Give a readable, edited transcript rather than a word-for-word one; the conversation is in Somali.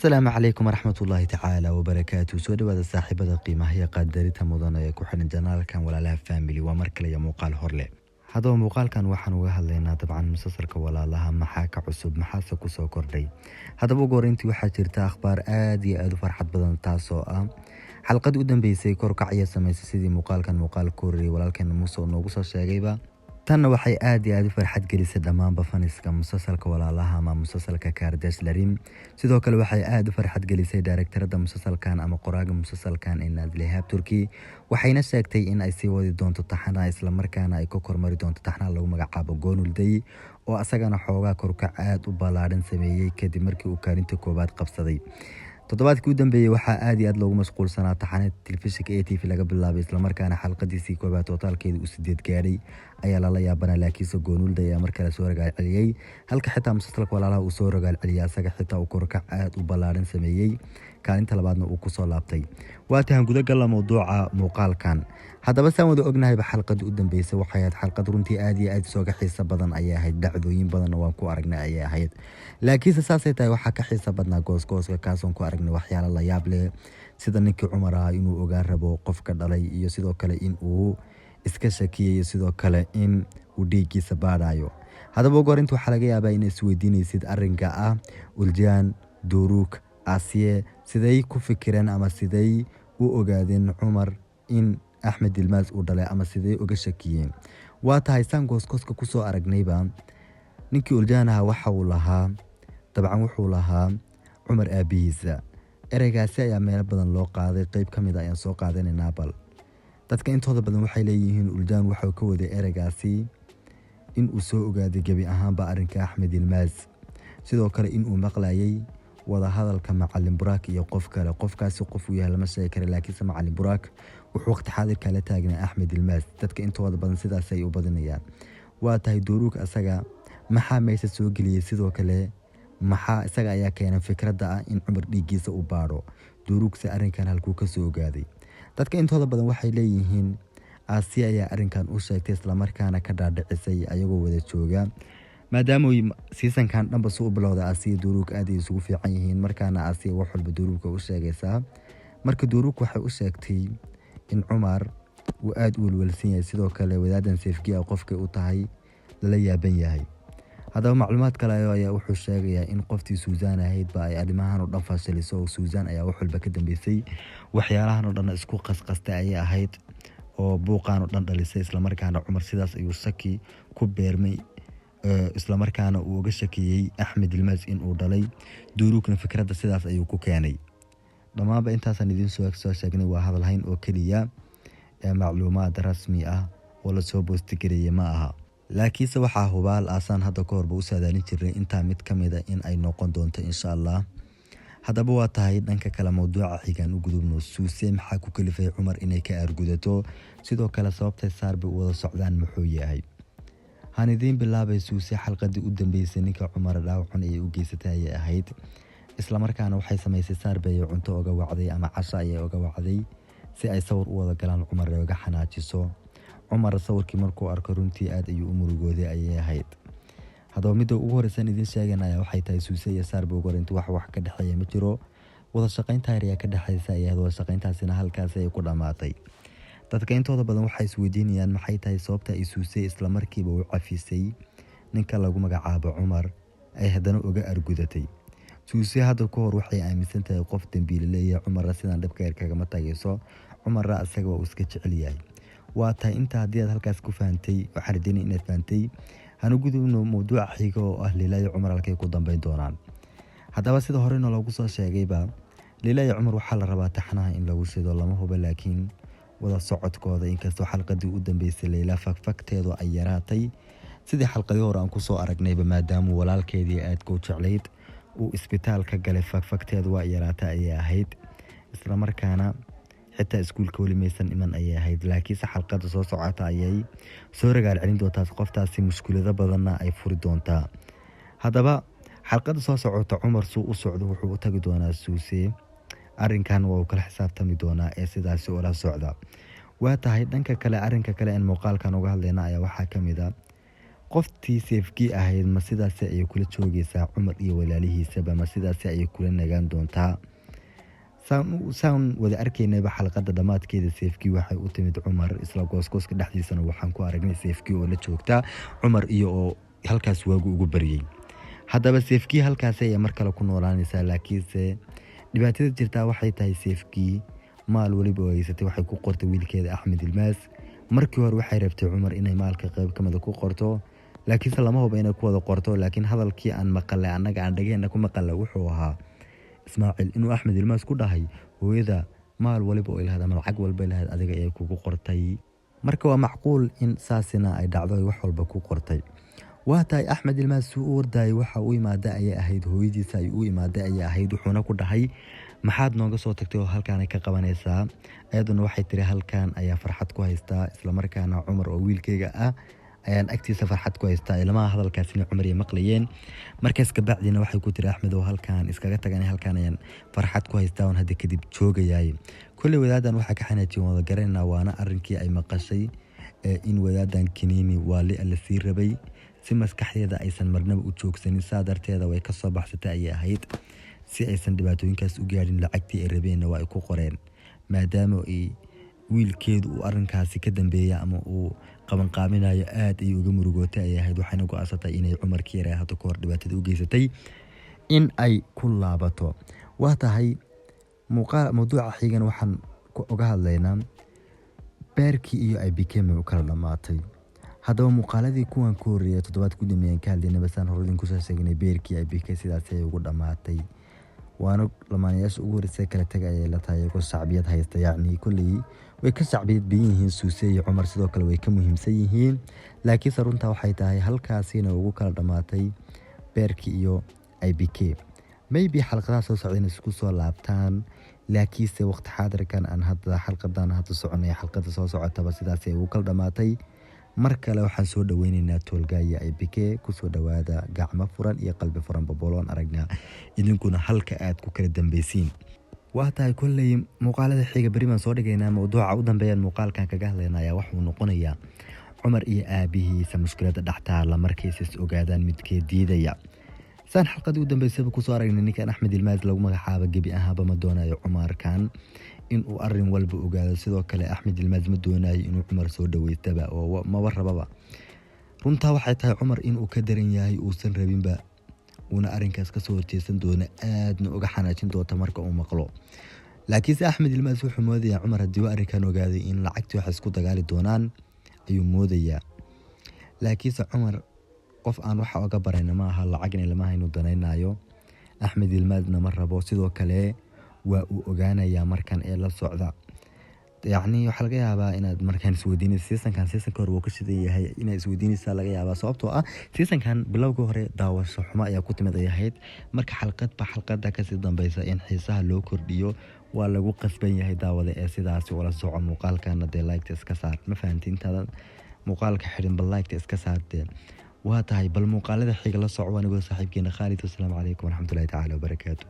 السلام عليكم ورحمة الله تعالى وبركاته. سو دhowaada saaxiibada qiimaha iyo qadarinta mudan ee ku xiran janaalkan walaalaha family waa mar kale muuqaal horle. Hadaba muuqaalkan waxaan uga hadlaynaa dabcan musalsalka walaalaha maxaa ka cusub maxaa ku soo kordhay. Hadaba ugu horeyntii waxaa jirta akhbaar aad iyo aad u farxad badan taasoo ah xalqad u dambeysay korkacaya samaysay sidii muuqaal kooriyay walaalkeen Muuse noogu soo sheegayba. tan waxay aad iyo aad u farxad gelisay dhammaan faniska musalsalka walaalaha ama musalsalka Kaardash Larim. sidoo kale waxay aad u farxad gelisay directorada musalsalkan ama qoraaga musalsalkan ee Nadlihaab Turki waxayna sheegtay in ay sii wadi doonto taxanaha isla markaana ay ka kormari doonto taxanaha lagu magacaabo Goonulday oo asagana xoogaa korkac aad u ballaaran sameeyay kadib markii uu kaalinta koobaad qabsaday. toddobaadkii u dambeeyay waxaa aad iyo aad loogu mashquulsanaa taxanaha telefishinka ATV laga bilaabay isla markaana xalqadiisii koobaad totalkeedu uu 8 gaadhay ayaa la yaabanaa laakiinse Goonulday ayaa markale soo ragaal celiyay halka xitaa musalsalka walaalaha uu soo ragaal celiyay asaga xitaa uu korkac aad u ballaaran sameeyay kaalinta labaadna uu ku soo laabtay. waa tahan gudaha gal mowduuca muuqaalkan. haddaba saan wada ognahay xalqadii u dambeysay waxay ahayd xalqad runtii aad iyo aad soo xiiso badan ayay ahayd dhacdooyin badan oo waan ku aragnay ayay ahayd laakiinse saasay tahay waxa ka xiiso badnaa gooska kaasoo ku aragnay waxyaalo la yaab leh sida ninkii Cumar ah inuu ogaan rabo qofka dhalay iyo sidoo kale in uu iska shakiyay sidoo kale in uu dhiiggiisa baadhayo. haddaba ugu horeyntii waxaa laga yaabaa in isweydiinaysid arrinka ah Uljaan Duruuk Asiye siday ku fikireen ama siday u ogaadeen Cumar in Axmed Ilmaas uu dhalay ama siday uga shakiyeen. waa tahay saan gooska ku soo aragnayba ninkii Uljaan ah waxa uu lahaa dabcan wuxuu lahaa Cumar aabihiisa. ereygaasi ayaa meel badan loo qaaday qayb ka mid ah ayaan soo qaadanaynaa bal dadka intooda badan waxay leeyihiin Uljaan wuxuu ka waday ereygaasi in uu soo ogaaday gabi ahaanba arrinka Axmed Ilmaas sidoo kale in uu maqlayay wada hadalka macallin Buraak iyo qof kale qofkaasi qof uu yahay lama sheegi karo laakiinse macallin Buraak wuxuu waqti xaadirka la taagnaa Axmed Ilmaas dadka intooda badan sidaas ay u badinayaan. waa tahay Duruuk asaga maxaa meesha soo geliyay sidoo kale maxaa isaga ayaa keenay fikradda ah in Cumar dhiiggiisa u baadho. Duruuk si arrinkan halkuu ka soo ogaaday dadka intooda badan waxay leeyihiin Asiya ayaa arrinkan u sheegtay isla markaana ka dhaadhicisay ayagoo wada jooga maadaama seasonkan dhanba soo bilowday Asiya Duruuk aad ay isugu fiican yihiin markaana Asiya wax walba Duruuk u sheegaysaa marka Duruuk waxay u sheegtay in Cumar uu aad u walwalsan yahay sidoo kale wadaadan Seefkiya qofka u tahay la yaaban yahay. haddaba macluumaad kale ayaa wuxuu sheegayaa in qoftii Suuzaan ahayd ba ay arrimahan oo dhan faashiliso oo Suuzaan ayaa wax walba ka dambeysay waxyaalahan oo dhan isku qasqastay ayay ahayd oo buuqaan oo dhan dhalisay isla markaana Cumar sidaas ayuu shaki ku beermay isla markaana uu uga shakiyay Axmed Ilmaas in uu dhalay. Duruukna fikradda sidaas ayuu ku keenay. dhamaanba intaasaan idin soo sheegnay waa hadal hayn oo kaliya macluumaad rasmi ah oo la soo boostigareeyay ma aha laakiinse waxaa hubaal aasaan hadda ka horba u saadaalin jirnay intaa mid ka mid ah in ay noqon doonto insha Allah. haddaba waa tahay dhanka kale mowduuca xigaan u gudubno Suuse maxaa ku kalifay Cumar inay ka argudato sidoo kale sababtay saarbi u wada socdaan muxuu yahay. hanidin bilaabay Suuse xalqadii u dambeysay ninka Cumar dhaawacun ay u geysatay ay ahayd isla markaana waxay samaysay saarbi ay cunto uga wacday ama casho ay uga wacday si ay sawir u wada galaan Cumar ay uga xanaajiso. Cumar sawirkii markuu arko runtii aad ayuu u murugooday ayay ahayd. haddaba midda ugu horeysan idin sheeganaya waxay tahay Suuse iyo saarbi ugu horeyntii wax ka dhaxeeya ma jiro wada shaqaynta ayaa ka dhaxaysa ayay wada shaqayntaasina halkaas ay ku dhamaatay. dadka intooda badan waxay isweydiinayaan maxay tahay sababta ay Suuse isla markiiba u cafisay ninka lagu magacaabo Cumar ay haddana uga argudatay. Suuse hadda ka hor waxay aaminsan tahay qof dambiile leeyahay Cumar sidaan dhabka yar kaga tagayso Cumar asaga waa iska jecel yahay. waa tahay inta haddii aad halkaas ku fahantay waxaan rajaynaa inaad fahantay hanu gudubno mowduuca xiga oo ah Leila iyo Cumar halkay ku dambeyn doonaan. haddaba sida hore loogu soo sheegayba Leila iyo Cumar waxaa la rabaa taxanaha in lagu shido lama hubo laakiin wada socodkooda inkastoo xalqadii u dambeysay Leila fakteedu ay yaraatay sidii xalqadii hore aan ku soo aragnayba maadaama walaalkeedii aad ku jeclayd uu isbitaalka galay fakteedu waa yaraatay ayay ahayd isla markaana xitaa iskuulka wali maysan iman ayay ahayd laakiinse xalqada soo socota ayay soo ragaal celin doontaa qoftaasi mushkilada badanna ay furi doontaa. haddaba xalqada soo socota Cumar suu u socdo wuxuu u tagi doonaa Suuse arrinkan waa uu kala xisaabtami doonaa ee sidaasi oo la socda. waa tahay dhanka kale arrinka kale in muuqaalkan uga hadlayna ayaa waxaa ka mid ah qoftii seefkii ahayd ma sidaas ay kula joogaysaa Cumar iyo walaalihiisaba ma sidaas ay kula nagaan doontaa saan wada arkaynayba xalqada dhamaadkeeda seefkii waxay u timid Cumar isla gooska dhexdiisana waxaan ku aragnay seefkii oo la joogta Cumar iyo oo halkaas waagu ugu bariyay haddaba seefkii halkaas ay mar kale ku noolaanaysaa laakiinse dhibaatada jirta waxay tahay seefkii maal waliba haysatay waxay ku qortay wiilkeeda Axmed Ilmaas markii hore waxay rabtay Cumar inay maalka qayb kamid ku qorto laakiinse lama hubo inay ku wada qorto laakiin hadalkii aan maqalay anaga aan dhageena ku maqalay wuxuu ahaa Ismaaciil inuu Axmed Ilmaas ku dhahay hooyada maal waliba oo ilaahay lacag walba ilaahay adiga ay kugu qortay marka waa macquul in saasina ay dhacdo wax walba ku qortay waataay Axmed Ilmaas uu orday waxa uu imaada ay ahayd hooyadiisa ay u imaada ay ahayd wuxuuna ku dhahay maxaad nooga soo tagtay oo halkaan ay ka qabanaysaa ayaduna waxay tiri halkaan ayaa farxad ku haystaa isla markaana Cumar oo wiilkayga ah ayaan agtiisa farxad ku haystaa ilmaha hadalkaasina Cumar ay maqlayeen markaas ka bacdina waxay ku tiri Axmed oo halkaan iskaga taganay halkaan ayaan farxad ku haystaa oo hadda kadib joogayay kulli wadaadan waxa ka xanaajin wada garanayna waana arrinkii ay maqashay in wadaadan kiniini waali la sii rabay si maskaxdeeda aysan marnaba u joogsanin saadarteeda way ka soo baxsatay ay ahayd si aysan dhibaatooyinkaas u gaarin lacagtii ay rabeen waa ay ku qoreen maadaama ay wiilkeedu uu arrinkaasi ka dambeeyay ama uu qaban qaaminayo aad ay uga murugootay ay ahayd waxayna go'aasatay inay Cumar Kiira hada ka hor dhibaatada u geysatay in ay ku laabato waa tahay mawduuca xigan waxaan uga hadlaynaa beerkii iyo ay bikeme u kala dhamaatay haddaba muuqaaladii kuwan ku horeeyay toddobaad ku dhameeyay ka hadlayna basaan horodin ku soo sheegnay beerkii ay bikay sidaas ay ugu dhamaatay waana lamaanayaasha ugu horeysay kala tagay la tahay oo shacbiyad haysta yacni kulli way ka shacbiyad biyihiin Suuse iyo Cumar sidoo kale way ka muhiimsan yihiin laakiin runta waxay tahay halkaasina ugu kala dhamaatay beerkii iyo IBK maybe xalqadaha soo socdeen isku soo laabtaan laakiinse waqti xaadirkan aan hadda xalqadan hadda soconay xalqada soo socotaba sidaas ay ugu kala dhamaatay mar kale waxaan soo dhaweynaynaa toolgaaya IBK ku soo dhawaada gacmo furan iyo qalbi furan booloon aragnaa idinkuna halka aad ku kala dambaysiin waa tahay kullay muuqaalada xiga bariman soo dhigaynaa mawduuca u dambeeyay muuqaalkan kaga hadlaynaa wax uu noqonayaa Cumar iyo aabihiisa mushkilada dhaxtaala markay is ogaadaan midkee diidaya saan xalqadii u dambeysay ku soo aragnay ninkan Axmed Ilmaas lagu magacaabo gabi ahaaba ma doonayo Cumar kan in uu arrin walba ogaado sidoo kale Axmed Ilmaas ma doonayo inuu Cumar soo dhaweystaba oo ma warrababa runta waxay tahay Cumar in uu ka daran yahay uusan rabinba una arrinkaas ka soo horjeesan doona aadna uga xanaajin doonta marka uu maqlo laakiin Axmed Ilmaas wuxuu moodayaa Cumar haddii arrinkan ogaaday in lacagtii wax isku dagaali doonaan ayuu moodayaa laakiin Cumar qof aan waxa uga barayna ma aha lacagna lama hayno danaynayo Axmed Ilmaasna ma rabo sidoo kale waa uu ogaanayaa markan ee la socda yacni waxa laga yaabaa inaad markan isweydiinayso seasonkan hore wuu ka shidan yahay inaad isweydiinaysaa laga yaabaa sababtoo ah seasonkan bilowga hore daawasho xumo ayaa ku timid ay ahayd marka xalqada ka sii dambaysa in xiisaha loo kordhiyo waa lagu qasban yahay daawada ee sidaas wala soco muuqaalkana de like iska saar ma fahantiin inta muuqaalka xidhin bal like iska saarteen waa tahay bal muuqaalada xiga la soco anigoo saaxiibkeena Khalid. Assalaamu calaykum waraxmatullaahi tacaala wabarakaatuh.